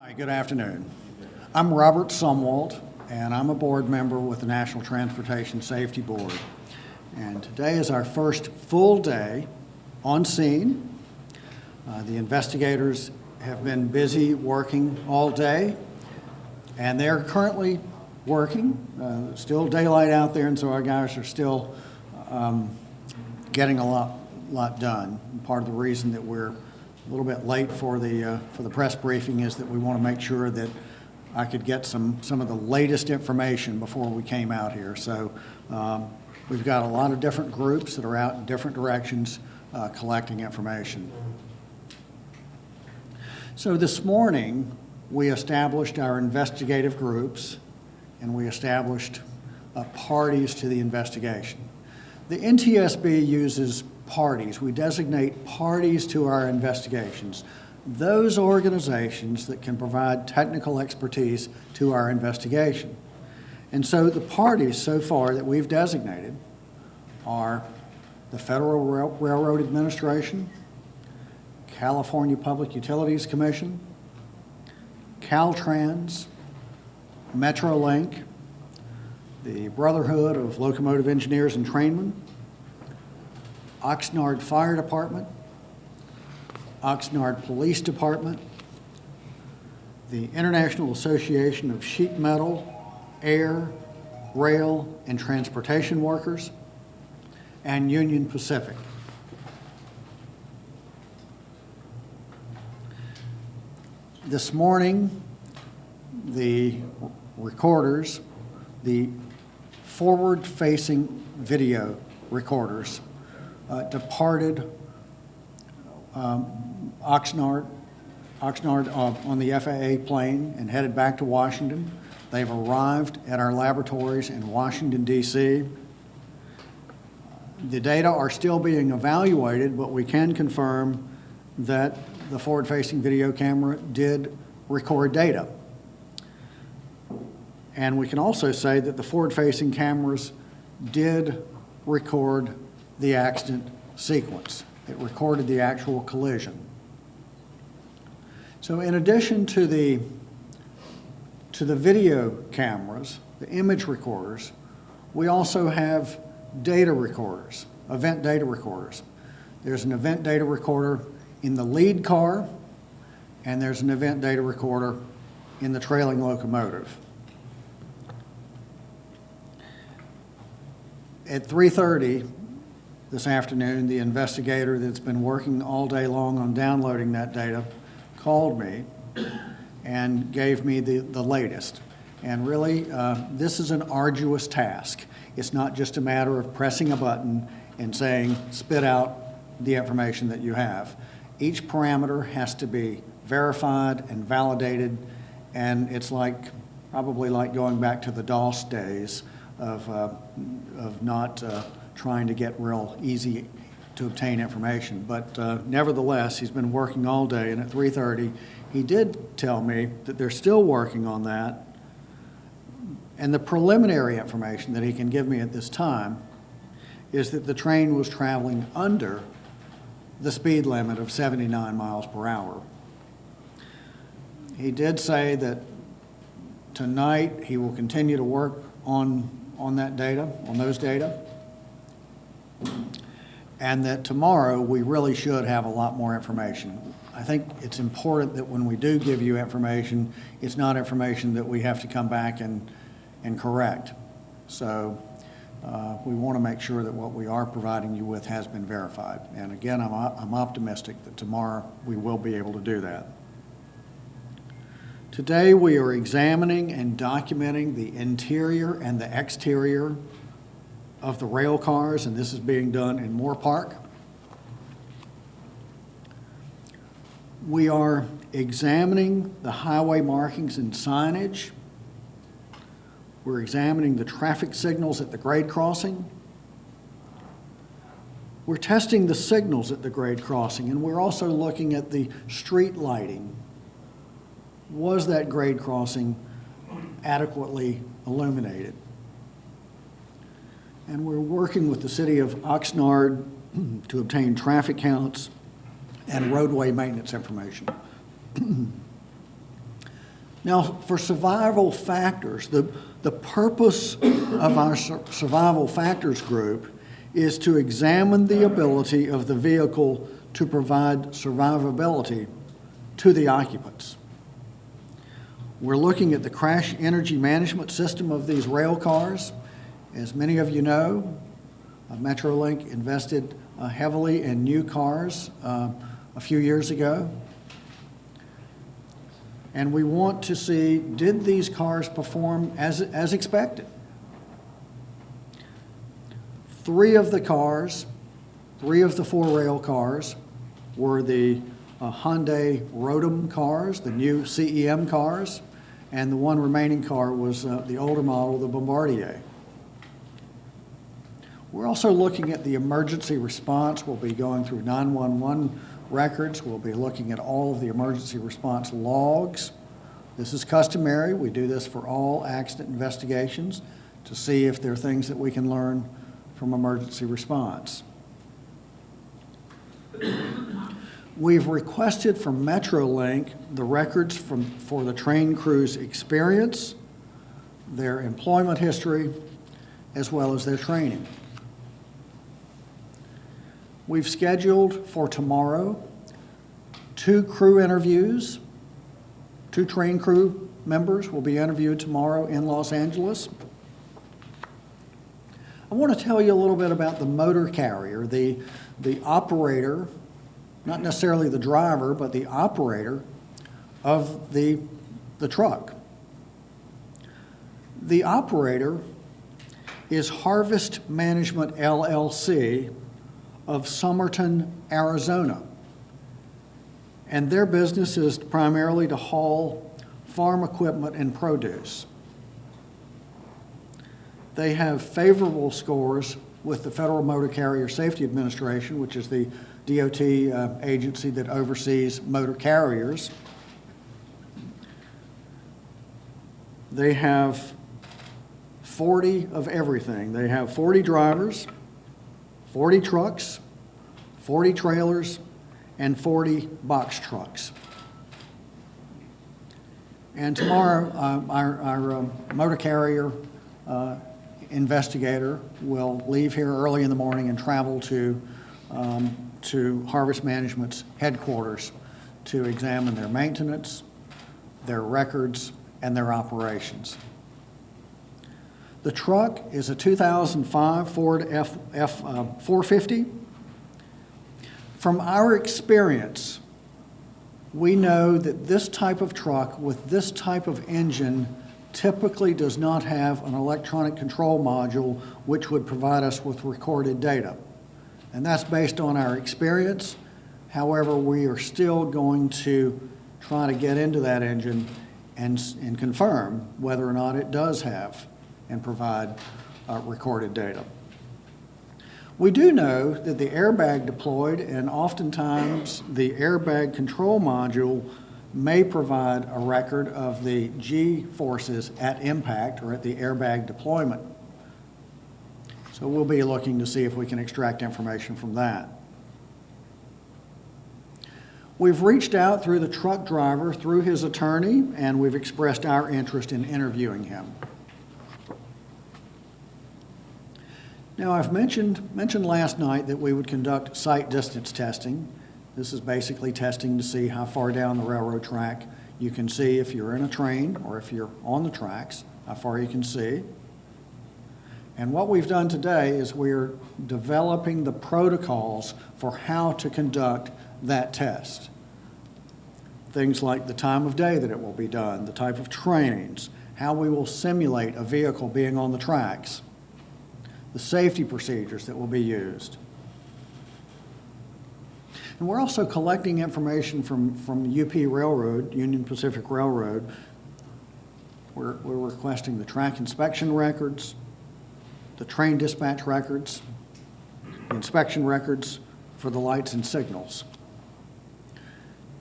Hi, good afternoon. I'm Robert Sumalt, and I'm a board member with the National Transportation Safety Board. And today is our first full day on scene. The investigators have been busy working all day, and they're currently working. Still daylight out there, and so our guys are still getting a lot done. And part of the reason that we're a little bit late for the press briefing is that we want to make sure that I could get some of the latest information before we came out here. So we've got a lot of different groups that are out in different directions collecting information. So this morning we established our investigative groups and we established parties to the investigation. The NTSB uses parties. We designate parties to our investigations, those organizations that can provide technical expertise to our investigation. And so the parties so far that we've designated are the Federal Railroad Administration, California Public Utilities Commission, Caltrans, Metrolink, the Brotherhood of Locomotive Engineers and Trainmen, Oxnard Fire Department, Oxnard Police Department, the International Association of Sheet Metal, Air, Rail, and Transportation Workers, and Union Pacific. This morning, the recorders, the forward-facing video recorders, departed Oxnard on the FAA plane and headed back to Washington. They've arrived at our laboratories in Washington, D.C. The data are still being evaluated, but we can confirm that the forward-facing video camera did record data. And we can also say that the forward-facing cameras did record the accident sequence. It recorded the actual collision. So in addition to the video cameras, the image recorders, we also have data recorders, event data recorders. There's an event data recorder in the lead car, and there's an event data recorder in the trailing locomotive. At 3:30 this afternoon, the investigator that's been working all day long on downloading that data called me and gave me the latest. And really, this is an arduous task. It's not just a matter of pressing a button and saying, spit out the information that you have. Each parameter has to be verified and validated, and it's probably like going back to the DOS days of not trying to get real easy to obtain information. But nevertheless, he's been working all day, and at 3:30, he did tell me that they're still working on that. And the preliminary information that he can give me at this time is that the train was traveling under the speed limit of 79 miles per hour. He did say that tonight he will continue to work on that data, on those data, and that tomorrow we really should have a lot more information. I think it's important that when we do give you information, it's not information that we have to come back and correct. So we want to make sure that what we are providing you with has been verified. And again, I'm optimistic that tomorrow we will be able to do that. Today we are examining and documenting the interior and the exterior of the rail cars, and this is being done in Moore Park. We are examining the highway markings and signage. We're examining the traffic signals at the grade crossing. We're testing the signals at the grade crossing, and we're also looking at the street lighting. Was that grade crossing adequately illuminated? And we're working with the city of Oxnard to obtain traffic counts and roadway maintenance information. Now, for survival factors, the purpose of our survival factors group is to examine the ability of the vehicle to provide survivability to the occupants. We're looking at the crash energy management system of these rail cars. As many of you know, Metrolink invested heavily in new cars a few years ago. And we want to see, did these cars perform as expected? 3 of the 4 rail cars were the Hyundai Rotem cars, the new CEM cars, and the one remaining car was the older model, the Bombardier. We're also looking at the emergency response. We'll be going through 911 records. We'll be looking at all of the emergency response logs. This is customary. We do this for all accident investigations to see if there are things that we can learn from emergency response. We've requested from Metrolink the records for the train crew's experience, their employment history, as well as their training. We've scheduled for tomorrow 2 crew interviews. 2 train crew members will be interviewed tomorrow in Los Angeles. I want to tell you a little bit about the motor carrier, the operator, not necessarily the driver, but the operator of the truck. The operator is Harvest Management LLC of Somerton, Arizona. And their business is primarily to haul farm equipment and produce. They have favorable scores with the Federal Motor Carrier Safety Administration, which is the DOT agency that oversees motor carriers. They have 40 of everything. They have 40 drivers, 40 trucks, 40 trailers, and 40 box trucks. And tomorrow, our motor carrier investigator will leave here early in the morning and travel to Harvest Management's headquarters to examine their maintenance, their records, and their operations. The truck is a 2005 Ford F450. From our experience, we know that this type of truck with this type of engine typically does not have an electronic control module which would provide us with recorded data. And that's based on our experience. However, we are still going to try to get into that engine and confirm whether or not it does have and provide recorded data. We do know that the airbag deployed, and oftentimes the airbag control module may provide a record of the G forces at impact or at the airbag deployment. So we'll be looking to see if we can extract information from that. We've reached out through the truck driver, through his attorney, and we've expressed our interest in interviewing him. Now, I've mentioned last night that we would conduct sight distance testing. This is basically testing to see how far down the railroad track you can see if you're in a train or if you're on the tracks, how far you can see. And what we've done today is we're developing the protocols for how to conduct that test. Things like the time of day that it will be done, the type of trains, how we will simulate a vehicle being on the tracks, the safety procedures that will be used. And we're also collecting information from UP Railroad, Union Pacific Railroad. We're requesting the track inspection records, the train dispatch records, the inspection records for the lights and signals.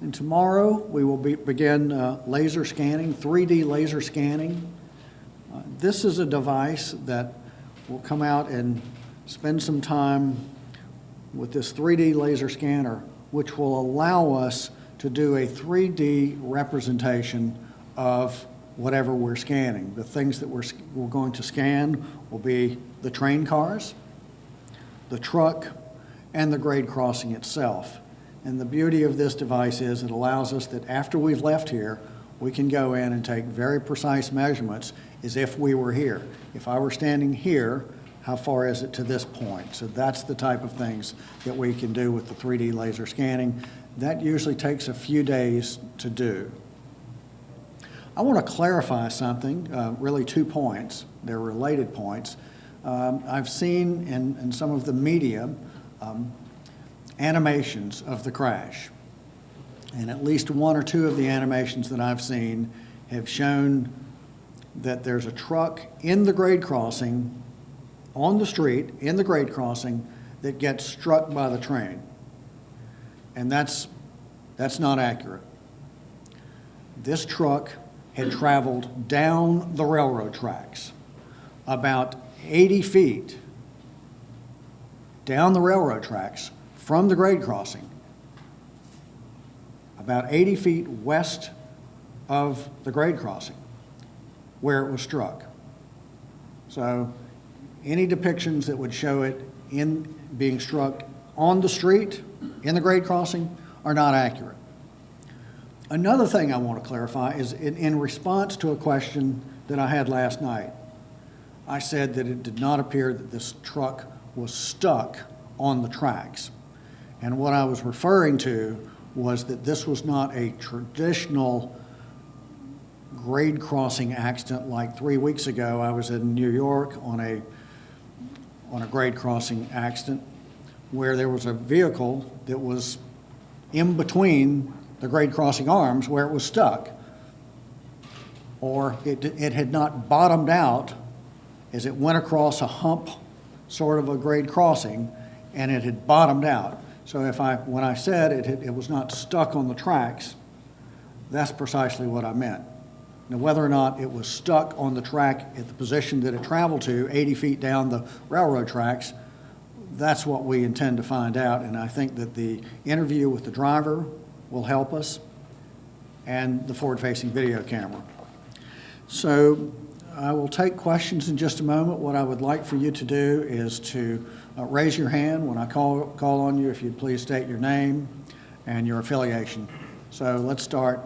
And tomorrow we will begin laser scanning, 3D laser scanning. This is a device that will come out and spend some time with this 3D laser scanner, which will allow us to do a 3D representation of whatever we're scanning. The things that we're going to scan will be the train cars, the truck, and the grade crossing itself. And the beauty of this device is it allows us that after we've left here, we can go in and take very precise measurements as if we were here. If I were standing here, how far is it to this point? So that's the type of things that we can do with the 3D laser scanning. That usually takes a few days to do. I want to clarify something, really 2 points. They're related points. I've seen in some of the media animations of the crash. And at least 1 or 2 of the animations that I've seen have shown that there's a truck in the grade crossing, on the street, in the grade crossing, that gets struck by the train. And that's not accurate. This truck had traveled down the railroad tracks about 80 feet down the railroad tracks from the grade crossing, about 80 feet west of the grade crossing where it was struck. So any depictions that would show it in being struck on the street in the grade crossing are not accurate. Another thing I want to clarify is in response to a question that I had last night. I said that it did not appear that this truck was stuck on the tracks. And what I was referring to was that this was not a traditional grade crossing accident like 3 weeks ago. I was in New York on a grade crossing accident where there was a vehicle that was in between the grade crossing arms where it was stuck. Or it had not bottomed out as it went across a hump, sort of a grade crossing, and it had bottomed out. So when I said it was not stuck on the tracks, that's precisely what I meant. Now, whether or not it was stuck on the track at the position that it traveled to, 80 feet down the railroad tracks, that's what we intend to find out. And I think that the interview with the driver will help us, and the forward-facing video camera. So I will take questions in just a moment. What I would like for you to do is to raise your hand when I call on you. If you'd please state your name and your affiliation. So let's start.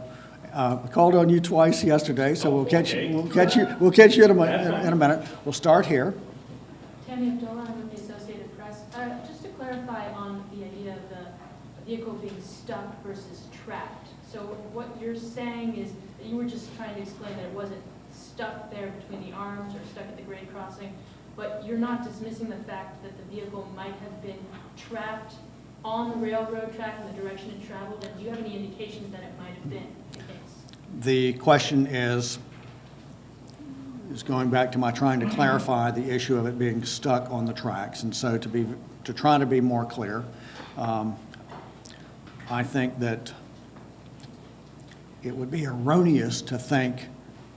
I called on you twice yesterday, so we'll catch you in a minute. We'll start here. Tammy Abdullah, I'm with the Associated Press. Just to clarify on the idea of the vehicle being stuck versus trapped. So what you're saying is that you were just trying to explain that it wasn't stuck there between the arms or stuck at the grade crossing, but you're not dismissing the fact that the vehicle might have been trapped on the railroad track in the direction it traveled, and do you have any indications that it might have been the case? The question is going back to my trying to clarify the issue of it being stuck on the tracks. And so to try to be more clear, I think that it would be erroneous to think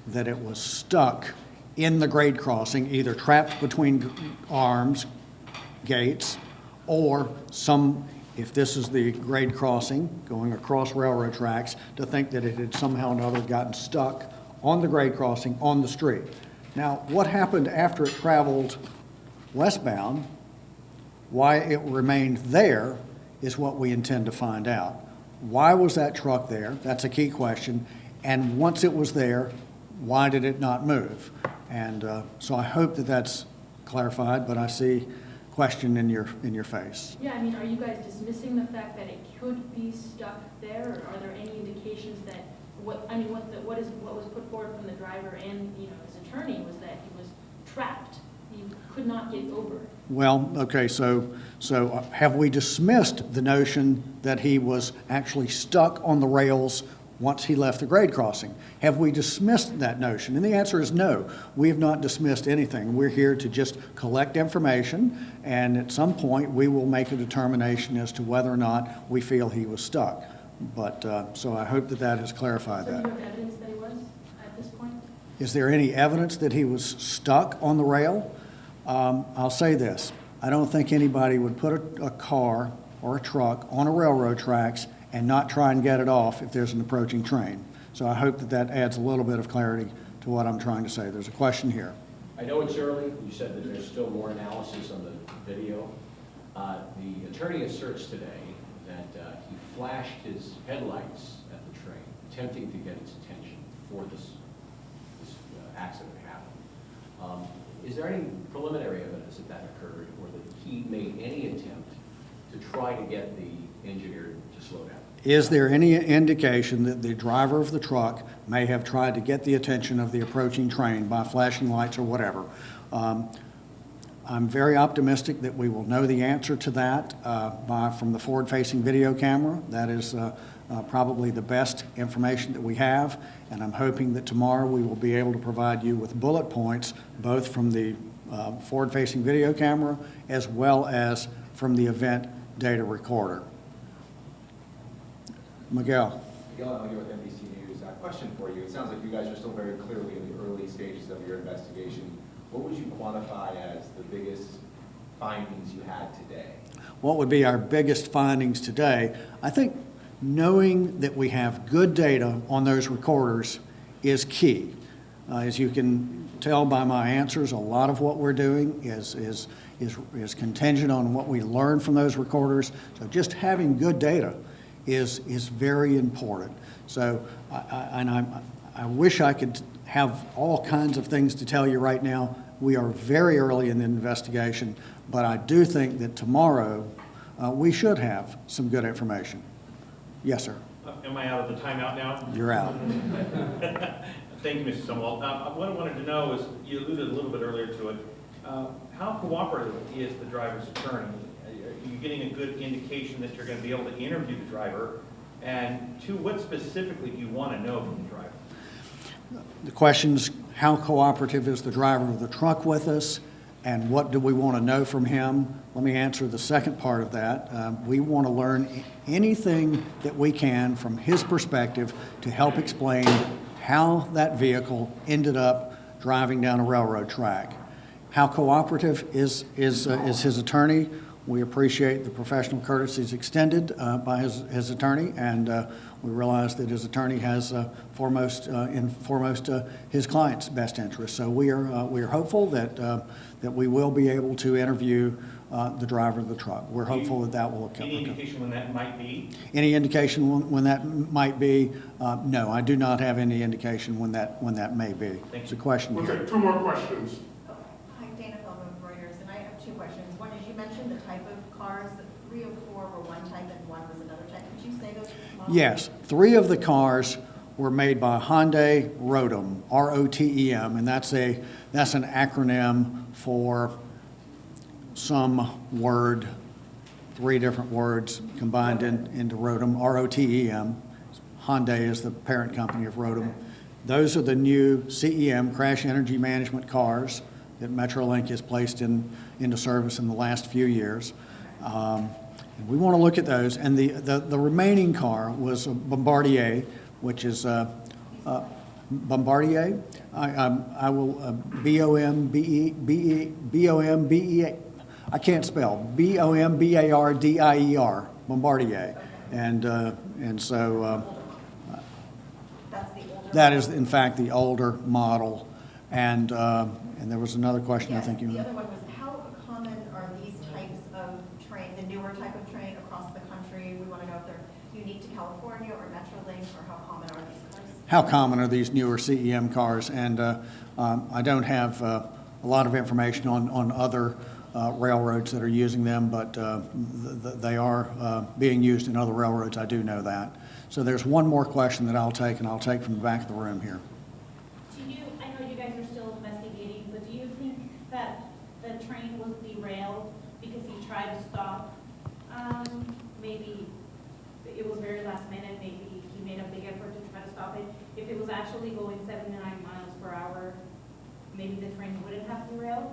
that it was stuck in the grade crossing, either trapped between arms, gates, or if this is the grade crossing going across railroad tracks, to think that it had somehow or another gotten stuck on the grade crossing on the street. Now, what happened after it traveled westbound, why it remained there, is what we intend to find out. Why was that truck there? That's a key question. And once it was there, why did it not move? And so I hope that that's clarified, but I see question in your face. Yeah, I mean, are you guys dismissing the fact that it could be stuck there, or are there any indications that what was put forward from the driver and his attorney was that he was trapped, he could not get over? Well, okay, so have we dismissed the notion that he was actually stuck on the rails once he left the grade crossing? Have we dismissed that notion? And the answer is no. We have not dismissed anything. We're here to just collect information, and at some point we will make a determination as to whether or not we feel he was stuck. But so I hope that has clarified that. So do you have evidence that he was at this point? Is there any evidence that he was stuck on the rail? I'll say this. I don't think anybody would put a car or a truck on a railroad tracks and not try and get it off if there's an approaching train. So I hope that that adds a little bit of clarity to what I'm trying to say. There's a question here. I know it's early. You said that there's still more analysis on the video. The attorney asserts today that he flashed his headlights at the train, attempting to get its attention before this accident happened. Is there any preliminary evidence that that occurred, or that he made any attempt to try to get the engineer to slow down? Is there any indication that the driver of the truck may have tried to get the attention of the approaching train by flashing lights or whatever? I'm very optimistic that we will know the answer to that from the forward-facing video camera. That is probably the best information that we have, and I'm hoping that tomorrow we will be able to provide you with bullet points, both from the forward-facing video camera as well as from the event data recorder. Miguel. Miguel, I'm here with NBC News. Question for you. It sounds like you guys are still very clearly in the early stages of your investigation. What would you quantify as the biggest findings you had today? What would be our biggest findings today? I think knowing that we have good data on those recorders is key. As you can tell by my answers, a lot of what we're doing is contingent on what we learn from those recorders. So just having good data is very important. So I wish I could have all kinds of things to tell you right now. We are very early in the investigation, but I do think that tomorrow we should have some good information. Yes, sir. Am I out of the timeout now? You're out. Thank you, Mr. Sumalt. What I wanted to know is, you alluded a little bit earlier to it, how cooperative is the driver's attorney? Are you getting a good indication that you're going to be able to interview the driver? And two, what specifically do you want to know from the driver? The question's how cooperative is the driver of the truck with us, and what do we want to know from him? Let me answer the second part of that. We want to learn anything that we can from his perspective to help explain how that vehicle ended up driving down a railroad track. How cooperative is his attorney? We appreciate the professional courtesies extended by his attorney, and we realize that his attorney has foremost his client's best interest. So we are hopeful that we will be able to interview the driver of the truck. We're hopeful that that will occur. Any indication when that might be? Any indication when that might be? No, I do not have any indication when that may be. It's a question We'll here. take two more questions. Hi, Dana Feldman of Reuters, and I have two questions. One is, you mentioned the type of cars, that 3 of 4 were one type and 1 was another type. Could you say those models? Yes, 3 of the cars were made by Hyundai Rotem, R-O-T-E-M, and that's an acronym for some word, 3 different words combined into Rotem, R-O-T-E-M. Hyundai is the parent company of Rotem. Those are the new CEM, Crash Energy Management cars, that Metrolink has placed into service in the last few years. And we want to look at those. And the remaining car was a Bombardier, which is Bombardier. I will B-O-M-B-E, I can't spell, B-O-M-B-A-R-D-I-E-R, Bombardier. And so That's the older that model. is, in fact, the older model. And there was another question, I Yes, think you. the other one was, how common are these types of train, the newer type of train across the country? We want to know if they're unique to California or Metrolink, or how common are these cars? How common are these newer CEM cars? And I don't have a lot of information on other railroads that are using them, but they are being used in other railroads. I do know that. So there's one more question that I'll take, and I'll take from the back of the room here. I know you guys are still investigating, but do you think that the train was derailed because he tried to stop? Maybe it was very last minute, maybe he made a big effort to try to stop it. If it was actually going 79 miles per hour, maybe the train wouldn't have derailed?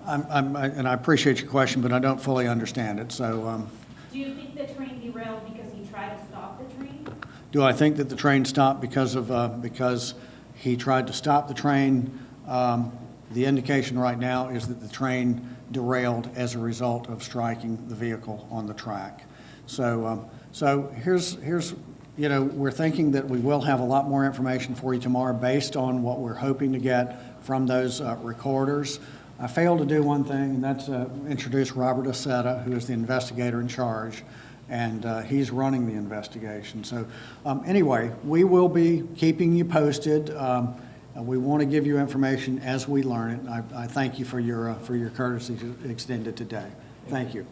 And I appreciate your question, but I don't fully understand it. So Do you think the train derailed because he tried to stop the train? do I think that the train stopped because he tried to stop the train? The indication right now is that the train derailed as a result of striking the vehicle on the track. So here's you know, we're thinking that we will have a lot more information for you tomorrow based on what we're hoping to get from those recorders. I failed to do one thing, and that's introduce Robert Aceta, who is the investigator in charge, and he's running the investigation. So anyway, we will be keeping you posted. We want to give you information as we learn it. I thank you for your courtesy to extend it today. Thank you.